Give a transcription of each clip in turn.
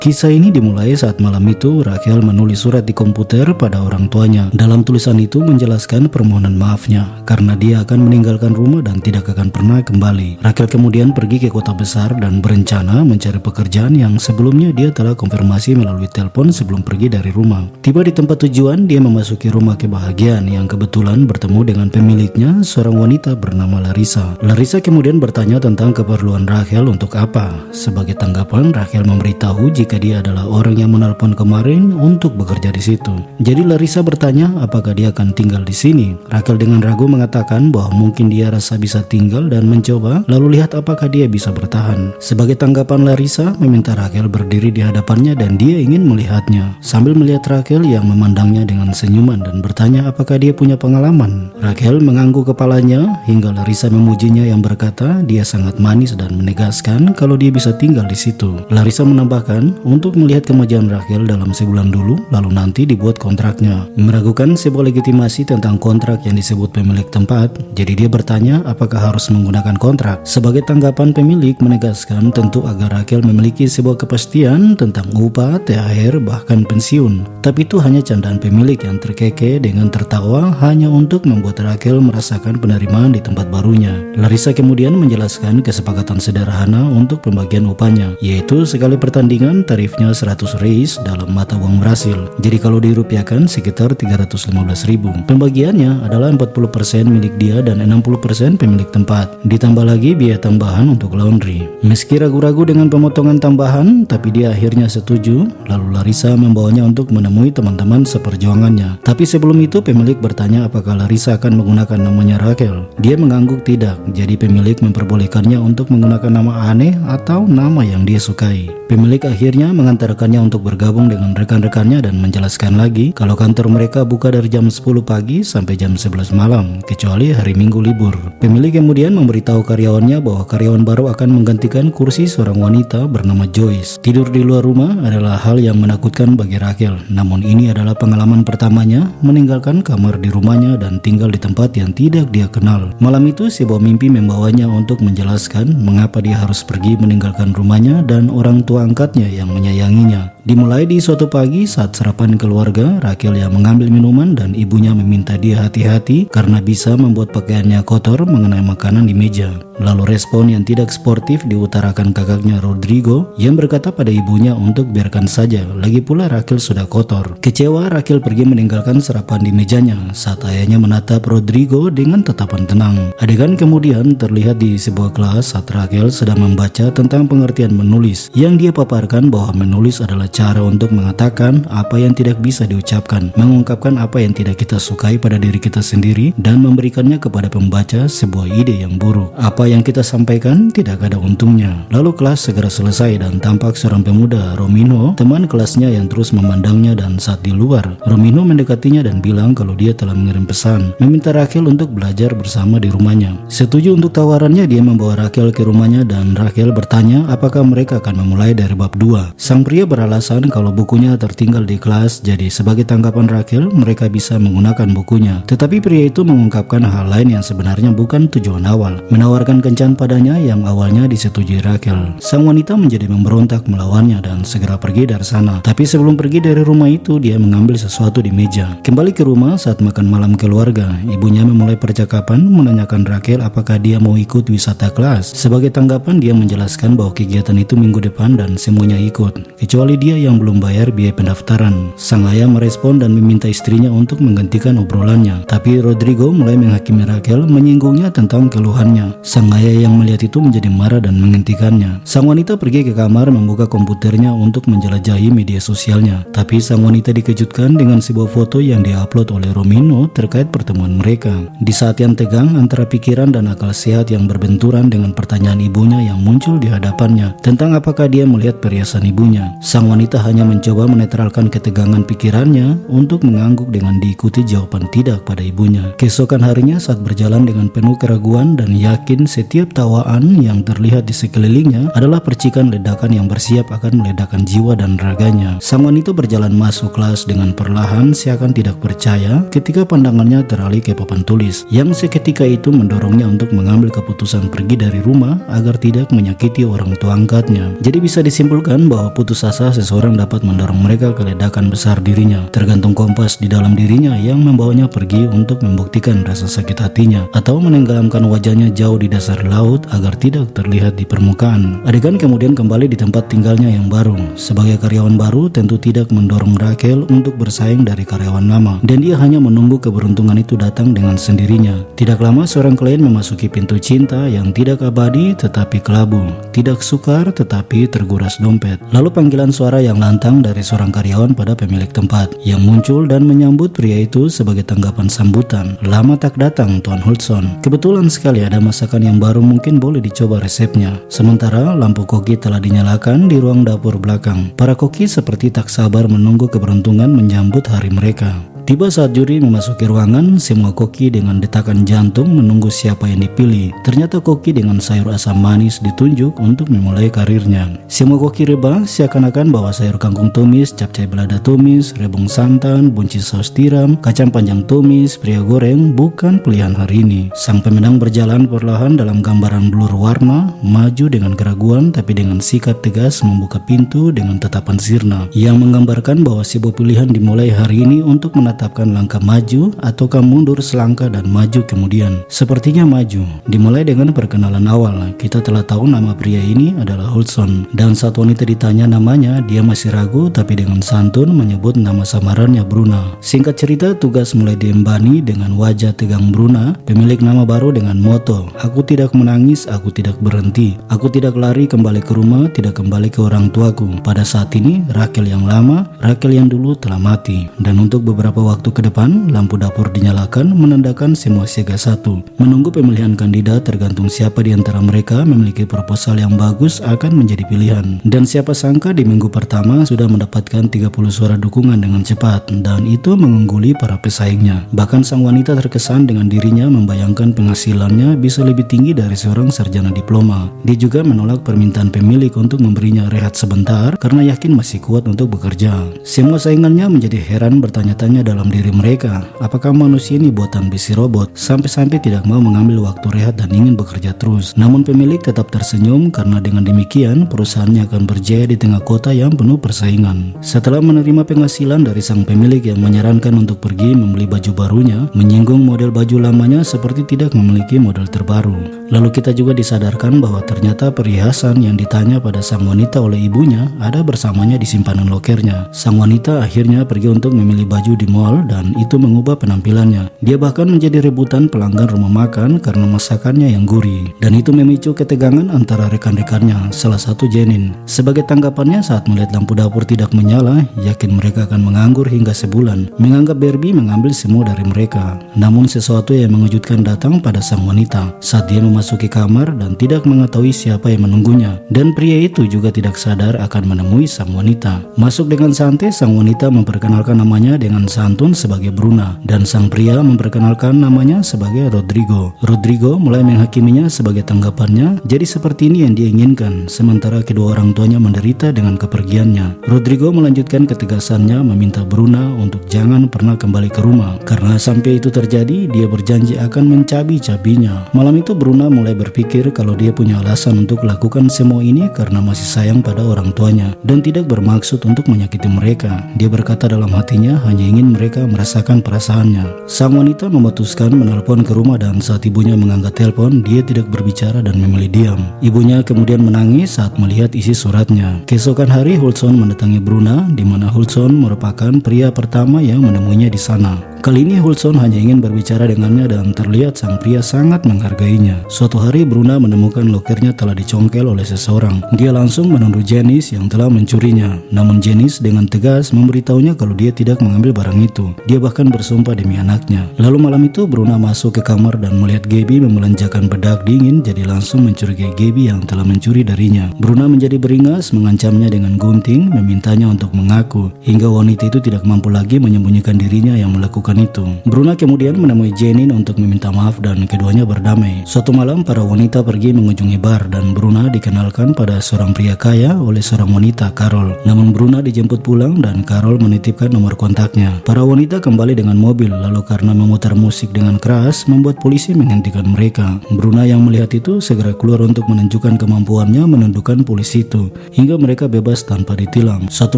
Kisah ini dimulai saat malam itu Rachel menulis surat di komputer pada orang tuanya. Dalam tulisan itu menjelaskan permohonan maafnya karena dia akan meninggalkan rumah dan tidak akan pernah kembali. Rachel kemudian pergi ke kota besar dan berencana mencari pekerjaan yang sebelumnya dia telah konfirmasi melalui telepon sebelum pergi dari rumah. Tiba di tempat tujuan, dia memasuki rumah kebahagiaan yang kebetulan bertemu dengan pemiliknya, seorang wanita bernama Larissa. Larissa kemudian bertanya tentang keperluan Rachel untuk apa. Sebagai tanggapan, Rachel memberitahu jika dia adalah orang yang menelpon kemarin untuk bekerja di situ. Jadi Larissa bertanya apakah dia akan tinggal di sini. Rachel dengan ragu mengatakan bahwa mungkin dia rasa bisa tinggal dan mencoba, lalu lihat apakah dia bisa bertahan. Sebagai tanggapan, Larissa meminta Rachel berdiri di hadapannya dan dia ingin melihatnya. Sambil melihat Rachel yang memandangnya dengan senyuman dan bertanya apakah dia punya pengalaman. Rachel mengangguk kepalanya hingga Larissa memujinya yang berkata dia sangat manis dan menegaskan kalau dia bisa tinggal di situ. Larissa menambahkan untuk melihat kemajuan Rachel dalam sebulan dulu, lalu nanti dibuat kontraknya. Meragukan sebuah legitimasi tentang kontrak yang disebut pemilik tempat, jadi dia bertanya apakah harus menggunakan kontrak. Sebagai tanggapan, pemilik menegaskan tentu agar Rachel memiliki sebuah kepastian tentang upah, THR, bahkan pensiun. Tapi itu hanya candaan pemilik yang terkekeh dengan tertawa hanya untuk membuat Rachel merasakan penerimaan di tempat barunya. Larissa kemudian menjelaskan kesepakatan sederhana untuk pembagian upahnya, yaitu sekali pertandingan tarifnya 100 reis dalam mata uang Brasil. Jadi kalau dirupiahkan sekitar 315.000. Pembagiannya adalah 40% milik dia dan 60% pemilik tempat. Ditambah lagi biaya tambahan untuk laundry. Meski ragu-ragu dengan pemotongan tambahan, tapi dia akhirnya setuju. Lalu Larissa membawanya untuk menemui teman-teman seperjuangannya. Tapi sebelum itu pemilik bertanya apakah Larissa akan menggunakan namanya Rachel. Dia mengangguk tidak. Jadi pemilik memperbolehkannya untuk menggunakan nama aneh atau nama yang dia sukai. Pemilik akhirnya mengantarkannya untuk bergabung dengan rekan-rekannya dan menjelaskan lagi kalau kantor mereka buka dari jam 10 pagi sampai jam 11 malam, kecuali hari Minggu libur. Pemilik kemudian memberitahu karyawannya bahwa karyawan baru akan menggantikan kursi seorang wanita bernama Joyce. Tidur di luar rumah adalah hal yang menakutkan bagi Rachel, namun ini adalah pengalaman pertamanya meninggalkan kamar di rumahnya dan tinggal di tempat yang tidak dia kenal. Malam itu sebuah mimpi membawanya untuk menjelaskan mengapa dia harus pergi meninggalkan rumahnya dan orang tua angkatnya yang menyayanginya. Dimulai di suatu pagi saat sarapan keluarga, Rachel yang mengambil minuman dan ibunya meminta dia hati-hati karena bisa membuat pakaiannya kotor mengenai makanan di meja. Lalu respon yang tidak sportif diutarakan kakaknya Rodrigo yang berkata pada ibunya untuk biarkan saja, lagi pula Rachel sudah kotor. Kecewa, Rachel pergi meninggalkan sarapan di mejanya saat ayahnya menatap Rodrigo dengan tatapan tenang. Adegan kemudian terlihat di sebuah kelas saat Rachel sedang membaca tentang pengertian menulis, yang dia paparkan bahwa menulis adalah cara untuk mengatakan apa yang tidak bisa diucapkan, mengungkapkan apa yang tidak kita sukai pada diri kita sendiri dan memberikannya kepada pembaca sebuah ide yang buruk. Apa yang kita sampaikan tidak ada untungnya. Lalu kelas segera selesai dan tampak seorang pemuda, Romino, teman kelasnya yang terus memandangnya, dan saat di luar, Romino mendekatinya dan bilang kalau dia telah mengirim pesan, meminta Rachel untuk belajar bersama di rumahnya. Setuju untuk tawarannya, dia membawa Rachel ke rumahnya dan Rachel bertanya apakah mereka akan memulai dari bab 2. Sang pria beralasan kalau bukunya tertinggal di kelas, jadi sebagai tanggapan Rachel, mereka bisa menggunakan bukunya. Tetapi pria itu mengungkapkan hal lain yang sebenarnya bukan tujuan awal, menawarkan kencan padanya yang awalnya disetujui Rachel. Sang wanita menjadi memberontak melawannya dan segera pergi dari sana. Tapi sebelum pergi dari rumah itu, dia mengambil sesuatu di meja. Kembali ke rumah saat makan malam keluarga, ibunya memulai percakapan menanyakan Rachel apakah dia mau ikut wisata kelas. Sebagai tanggapan, dia menjelaskan bahwa kegiatan itu minggu depan dan semuanya ikut, kecuali dia yang belum bayar biaya pendaftaran. Sang ayah merespon dan meminta istrinya untuk menggantikan obrolannya. Tapi Rodrigo mulai menghakimi Rachel, menyinggungnya tentang keluhannya. Sang ayah yang melihat itu menjadi marah dan menghentikannya. Sang wanita pergi ke kamar membuka komputernya untuk menjelajahi media sosialnya. Tapi sang wanita dikejutkan dengan sebuah foto yang diupload oleh Romino terkait pertemuan mereka. Di saat yang tegang antara pikiran dan akal sehat yang berbenturan dengan pertanyaan ibunya yang muncul di hadapannya tentang apakah dia melihat perhiasan ibunya, sang wanita hanya mencoba menetralkan ketegangan pikirannya untuk mengangguk dengan diikuti jawaban tidak pada ibunya. Keesokan harinya saat berjalan dengan penuh keraguan dan yakin setiap tawaan yang terlihat di sekelilingnya adalah percikan ledakan yang bersiap akan meledakkan jiwa dan raganya, sang wanita berjalan masuk kelas dengan perlahan seakan tidak percaya ketika pandangannya teralih ke papan tulis yang seketika itu mendorongnya untuk mengambil keputusan pergi dari rumah agar tidak menyakiti orang tua angkatnya. Jadi bisa disimpulkan bahwa putus asa seseorang seseorang dapat mendorong mereka ke ledakan besar dirinya, tergantung kompas di dalam dirinya yang membawanya pergi untuk membuktikan rasa sakit hatinya atau menenggelamkan wajahnya jauh di dasar laut agar tidak terlihat di permukaan. Adegan kemudian kembali di tempat tinggalnya yang baru. Sebagai karyawan baru tentu tidak mendorong Rachel untuk bersaing dari karyawan lama, dan dia hanya menunggu keberuntungan itu datang dengan sendirinya. Tidak lama seorang klien memasuki pintu cinta yang tidak abadi tetapi kelabu, tidak sukar tetapi terguras dompet. Lalu panggilan suara yang lantang dari seorang karyawan pada pemilik tempat yang muncul dan menyambut pria itu sebagai tanggapan sambutan. Lama tak datang Tuan Hudson. Kebetulan sekali ada masakan yang baru, mungkin boleh dicoba resepnya. Sementara lampu koki telah dinyalakan di ruang dapur belakang. Para koki seperti tak sabar menunggu keberuntungan menyambut hari mereka. Tiba saat juri memasuki ruangan, semua koki dengan detakan jantung menunggu siapa yang dipilih. Ternyata koki dengan sayur asam manis ditunjuk untuk memulai karirnya. Semua koki reba seakan-akan bawa sayur kangkung tumis, capcay balada tumis, rebung santan, buncis saus tiram, kacang panjang tumis, pria goreng bukan pilihan hari ini. Sang pemenang berjalan perlahan dalam gambaran blur warna, maju dengan keraguan tapi dengan sikap tegas membuka pintu dengan tatapan sirna yang menggambarkan bahwa sebuah pilihan dimulai hari ini untuk menetapkan langkah maju ataukah mundur selangkah dan maju kemudian. Sepertinya maju. Dimulai dengan perkenalan awal. Kita telah tahu nama pria ini adalah Hudson, dan saat wanita ditanya namanya, dia masih ragu tapi dengan santun menyebut nama samarannya Bruna. Singkat cerita, tugas mulai diembani dengan wajah tegang Bruna, pemilik nama baru dengan moto, "Aku tidak menangis, aku tidak berhenti. Aku tidak lari kembali ke rumah, tidak kembali ke orang tuaku." Pada saat ini, Rachel yang lama, Rachel yang dulu telah mati. Dan untuk beberapa waktu ke depan, lampu dapur dinyalakan menandakan semua siaga satu. Menunggu pemilihan kandidat, tergantung siapa di antara mereka memiliki proposal yang bagus akan menjadi pilihan. Dan siapa sangka di minggu pertama sudah mendapatkan 30 suara dukungan dengan cepat, dan itu mengungguli para pesaingnya. Bahkan sang wanita terkesan dengan dirinya membayangkan penghasilannya bisa lebih tinggi dari seorang sarjana diploma. Dia juga menolak permintaan pemilik untuk memberinya rehat sebentar karena yakin masih kuat untuk bekerja. Semua saingannya menjadi heran bertanya-tanya dalam diri mereka, apakah manusia ini buatan besi robot, sampai-sampai tidak mau mengambil waktu rehat dan ingin bekerja terus. Namun pemilik tetap tersenyum karena dengan demikian perusahaannya akan berjaya di tengah kota yang penuh persaingan. Setelah menerima penghasilan dari sang pemilik yang menyarankan untuk pergi membeli baju barunya, menyinggung model baju lamanya seperti tidak memiliki model terbaru. Lalu kita juga disadarkan bahwa ternyata perhiasan yang ditanya pada sang wanita oleh ibunya ada bersamanya di simpanan lokernya. Sang wanita akhirnya pergi untuk memilih baju di mall dan itu mengubah penampilannya. Dia bahkan menjadi rebutan pelanggan rumah makan karena masakannya yang gurih, dan itu memicu ketegangan antara rekan-rekannya, salah satu Jenin. Sebagai tanggapannya saat melihat lampu dapur tidak menyala, yakin mereka akan menganggur hingga sebulan, menganggap Barbie mengambil semua dari mereka. Namun sesuatu yang mengejutkan datang pada sang wanita saat dia memasuki kamar dan tidak mengetahui siapa yang menunggunya, dan pria itu juga tidak sadar akan menemui sang wanita. Masuk dengan santai, sang wanita memperkenalkan namanya dengan santun sebagai Bruna, dan sang pria memperkenalkan namanya sebagai Rodrigo. Rodrigo mulai menghakiminya sebagai tanggapannya, jadi seperti ini yang dia inginkan, sementara kedua orang tuanya menderita dengan kepergiannya. Rodrigo melanjutkan ketegasannya meminta Bruna untuk jangan pernah kembali ke rumah, karena sampai itu terjadi, dia berjanji akan mencabi-cabinya. Malam itu Bruna mulai berpikir kalau dia punya alasan untuk lakukan semua ini karena masih sayang pada orang tuanya, dan tidak bermaksud untuk menyakiti mereka. Dia berkata dalam hatinya hanya ingin mereka merasakan perasaannya. Sang wanita memutuskan menelpon ke rumah, dan saat ibunya mengangkat telepon, dia tidak berbicara dan memilih diam. Ibunya kemudian menangis saat melihat isi suratnya. Keesokan hari Hudson mendatangi Bruna, di mana Hudson merupakan pria pertama yang menemuinya di sana. Kali ini Hudson hanya ingin berbicara dengannya dan terlihat sang pria sangat menghargainya. Suatu hari Bruna menemukan lokernya telah dicongkel oleh seseorang. Dia langsung menuduh Janice yang telah mencurinya. Namun Janice dengan tegas memberitahunya kalau dia tidak mengambil barang itu. Dia bahkan bersumpah demi anaknya. Lalu malam itu Bruna masuk ke kamar dan melihat Gabby membelanjakan bedak dingin, jadi langsung mencurigai Gabby yang telah mencuri darinya. Bruna menjadi beringas, mengancamnya dengan gunting, memintanya untuk mengaku, hingga wanita itu tidak mampu lagi menyembunyikan dirinya yang melakukan melakukan itu. Bruna kemudian menemui Janine untuk meminta maaf dan keduanya berdamai. Suatu malam para wanita pergi mengunjungi bar dan Bruna dikenalkan pada seorang pria kaya oleh seorang wanita, Carol. Namun Bruna dijemput pulang dan Carol menitipkan nomor kontaknya. Para wanita kembali dengan mobil, lalu karena memutar musik dengan keras membuat polisi menghentikan mereka. Bruna yang melihat itu segera keluar untuk menunjukkan kemampuannya menundukkan polisi itu hingga mereka bebas tanpa ditilang. Suatu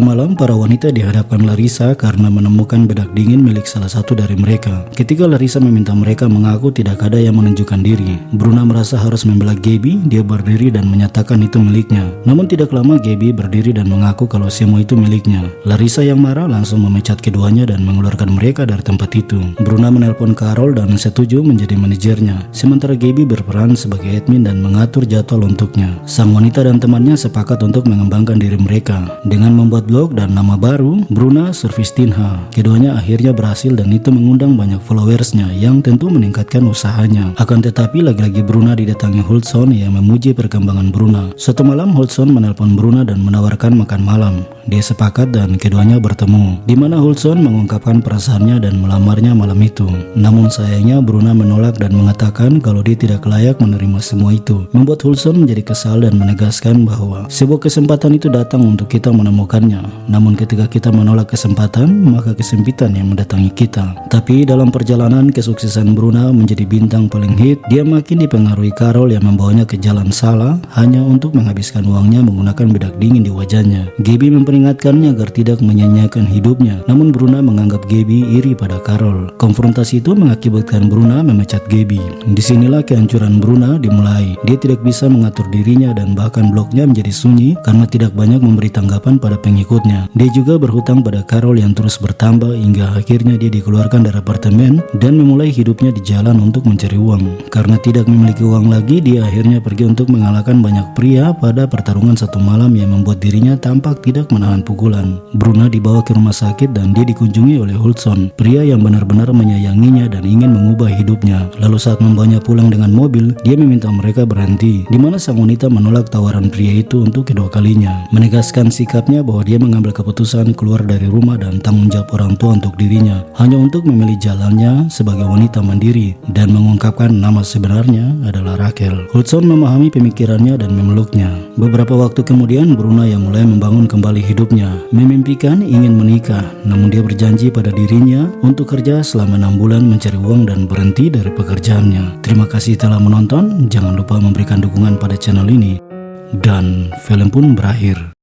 malam para wanita dihadapkan Larissa karena menemukan bedak dingin milik salah satu dari mereka. Ketika Larissa meminta mereka mengaku tidak ada yang menunjukkan diri, Bruna merasa harus membela Gabby. Dia berdiri dan menyatakan itu miliknya. Namun tidak lama Gabby berdiri dan mengaku kalau semua itu miliknya. Larissa yang marah langsung memecat keduanya dan mengeluarkan mereka dari tempat itu. Bruna menelpon Carol dan setuju menjadi manajernya, sementara Gabby berperan sebagai admin dan mengatur jadwal untuknya. Sang wanita dan temannya sepakat untuk mengembangkan diri mereka dengan membuat blog dan nama baru, Bruna Surfistinha. Keduanya akhirnya berhasil dan itu mengundang banyak followersnya yang tentu meningkatkan usahanya. Akan tetapi lagi-lagi Bruna didatangi Hudson yang memuji perkembangan Bruna. Suatu malam Hudson menelpon Bruna dan menawarkan makan malam. Dia sepakat dan keduanya bertemu, di mana Hudson mengungkapkan perasaannya dan melamarnya malam itu. Namun sayangnya Bruna menolak dan mengatakan kalau dia tidak layak menerima semua itu, membuat Hudson menjadi kesal dan menegaskan bahwa sebuah kesempatan itu datang untuk kita menemukannya. Namun ketika kita menolak kesempatan, maka kesempitan yang mendatangi kita. Tapi dalam perjalanan kesuksesan Bruna menjadi bintang paling hit, dia makin dipengaruhi Carol yang membawanya ke jalan salah hanya untuk menghabiskan uangnya menggunakan bedak dingin di wajahnya. Gabby memperingatkannya agar tidak menyia-nyiakan hidupnya, namun Bruna menganggap Gabby iri pada Carol. Konfrontasi itu mengakibatkan Bruna memecat Gabby. Disinilah kehancuran Bruna dimulai. Dia tidak bisa mengatur dirinya dan bahkan blognya menjadi sunyi karena tidak banyak memberi tanggapan pada pengikutnya. Dia juga berhutang pada Carol yang terus bertambah hingga akhirnya dia dikeluarkan dari apartemen dan memulai hidupnya di jalan untuk mencari uang. Karena tidak memiliki uang lagi, dia akhirnya pergi untuk mengalahkan banyak pria pada pertarungan satu malam yang membuat dirinya tampak tidak menahan pukulan. Bruna dibawa ke rumah sakit dan dia dikunjungi oleh Hudson, pria yang benar-benar menyayanginya dan ingin mengubah hidupnya. Lalu saat membawanya pulang dengan mobil, dia meminta mereka berhenti, di mana sang wanita menolak tawaran pria itu untuk kedua kalinya, menegaskan sikapnya bahwa dia mengambil keputusan keluar dari rumah dan tanggung jawab orang tua untuk dirinya, hanya untuk memilih jalannya sebagai wanita mandiri dan mengungkapkan nama sebenarnya adalah Rachel. Hudson memahami pemikirannya dan memeluknya. Beberapa waktu kemudian Bruna yang mulai membangun kembali hidupnya, memimpikan ingin menikah, namun dia berjanji pada dirinya untuk kerja selama 6 bulan mencari uang dan berhenti dari pekerjaannya. Terima kasih telah menonton, jangan lupa memberikan dukungan pada channel ini, dan film pun berakhir.